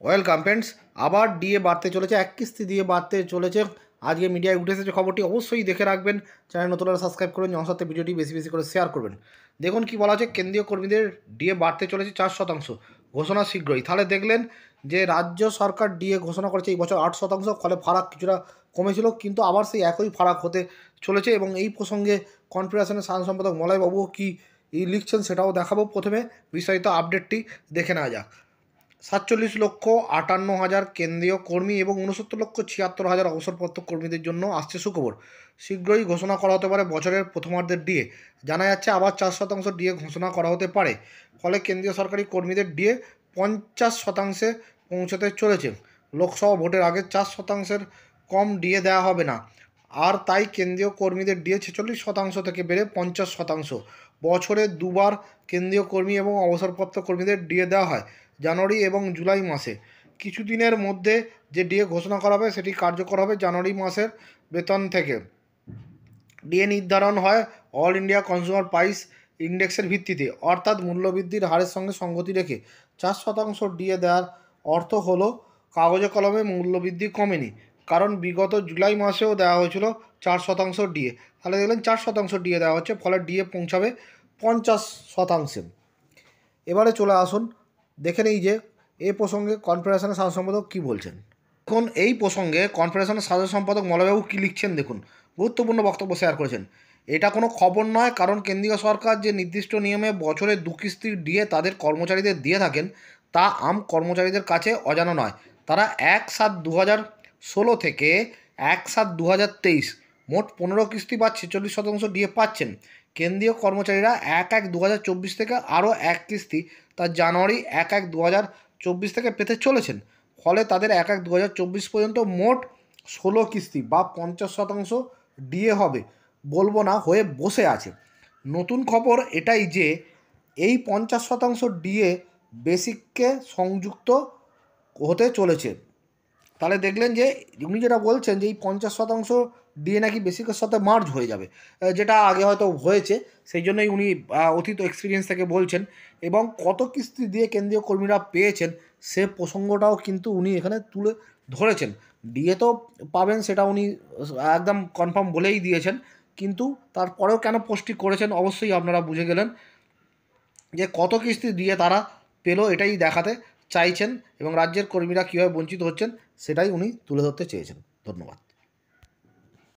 Welcome friends. আবার DA বাড়তে চলেছে, এক কিস্তি দিয়ে বাড়তে চলেছে। আজকে মিডিয়ায় উঠে এসেছে খবরটি, অবশ্যই দেখে রাখবেন। চ্যানেল নতুনরা সাবস্ক্রাইব করবেন, আমার সাথে ভিডিওটি বেশি বেশি করে শেয়ার করবেন। দেখুন কি বলা আছে, কেন্দ্রীয় কর্মীদের ডিএ বাড়তে চলেছে 4%, ঘোষণা শীঘ্রই। তাহলে দেখলেন যে রাজ্য সরকার ডিএ ঘোষণা করেছে এই বছর 8%, ফলে ফারাক কিছুটা কমেছিল, কিন্তু আবার সেই একই ফারাক হতে চলেছে। এবং এই প্রসঙ্গে কনফেডারেশনের সাধারণ সম্পাদক মলয়বাবুও কি লিখছেন সেটাও দেখাবো। প্রথমে বিস্তারিত আপডেটটি দেখে নেওয়া যাক। 47,58,000 কেন্দ্রীয় কর্মী এবং 69,76,000 অবসরপ্রাপ্ত কর্মীদের জন্য আসছে সুখবর। শীঘ্রই ঘোষণা করা হতে পারে বছরের প্রথমার্ধের ডিএ। জানা যাচ্ছে আবার 4% ডিএ ঘোষণা করা হতে পারে, ফলে কেন্দ্রীয় সরকারি কর্মীদের ডিএ 50% পৌঁছতে চলেছে। লোকসভা ভোটের আগে 4%-এর কম ডিএ দেওয়া হবে না, আর তাই কেন্দ্রীয় কর্মীদের ডিএ 46% থেকে বেড়ে 50%। বছরে দুবার কেন্দ্রীয় কর্মী এবং অবসরপ্রাপ্ত কর্মীদের ডিএ দেওয়া হয়, জানুয়ারি এবং জুলাই মাসে। কিছুদিনের মধ্যে যে ডিএ ঘোষণা করা হবে সেটি কার্যকর হবে জানুয়ারি মাসের বেতন থেকে। ডিএ নির্ধারণ হয় অল ইন্ডিয়া কনজিউমার প্রাইস ইন্ডেক্সের ভিত্তিতে, অর্থাৎ মূল্যবৃদ্ধির হারের সঙ্গে সঙ্গতি রেখে। 4% ডিএ দেওয়ার অর্থ হলো কাগজে কলমে মূল্যবৃদ্ধি কমেনি, কারণ বিগত জুলাই মাসেও দেওয়া হয়েছিল 4% ডিএ। তাহলে দেখলেন 4% ডিএ দেওয়া হচ্ছে, ফলে ডিএ পৌঁছাবে 50%। এবারে চলে আসুন দেখে নেই যে এ প্রসঙ্গে কনফেডারেশনের সাধারণ সম্পাদক কী বলছেন। এখন এই প্রসঙ্গে কনফেডারেশনের সাধারণ সম্পাদক মলয়বাবু কী লিখছেন দেখুন। গুরুত্বপূর্ণ বক্তব্য শেয়ার করেছেন। এটা কোনো খবর নয়, কারণ কেন্দ্রীয় সরকার যে নির্দিষ্ট নিয়মে বছরে 2 কিস্তির ডিএ তাদের কর্মচারীদের দিয়ে থাকেন, তা আম কর্মচারীদের কাছে অজানা নয়। তারা 1/7/2016 থেকে 1/7/2023 মোট 15 কিস্তি বা 46% ডিএ পাচ্ছেন। কেন্দ্রীয় কর্মচারীরা 1/1/2024 থেকে আরও 1 কিস্তি, তা জানুয়ারি 1/1/2024 থেকে পেতে চলেছেন। ফলে তাদের 1/1/2024 পর্যন্ত মোট 16 কিস্তি বা 50% ডিএ হবে, বলবো না হয়ে বসে আছে। নতুন খবর এটাই যে এই 50% ডিএ বেসিককে সংযুক্ত হতে চলেছে। তাহলে দেখলেন যে উনি যেটা বলছেন যে এই 50% ডিএ নাকি বেসিকের সাথে মার্জ হয়ে যাবে, যেটা আগে হয়তো হয়েছে, সেই জন্যই উনি অতীত এক্সপিরিয়েন্স থেকে বলছেন। এবং কত কিস্তি দিয়ে কেন্দ্রীয় কর্মীরা পেয়েছেন সে প্রসঙ্গটাও কিন্তু উনি এখানে তুলে ধরেছেন। ডিএ তো পাবেন সেটা উনি একদম কনফার্ম বলেই দিয়েছেন, কিন্তু তারপরেও কেন পোস্টটি করেছেন অবশ্যই আপনারা বুঝে গেলেন যে কত কিস্তি দিয়ে তারা পেল, এটাই দেখাতে চাইছেন। এবং রাজ্যের কর্মীরা কীভাবে বঞ্চিত হচ্ছেন সেটাই উনি তুলে ধরতে চেয়েছেন। ধন্যবাদ।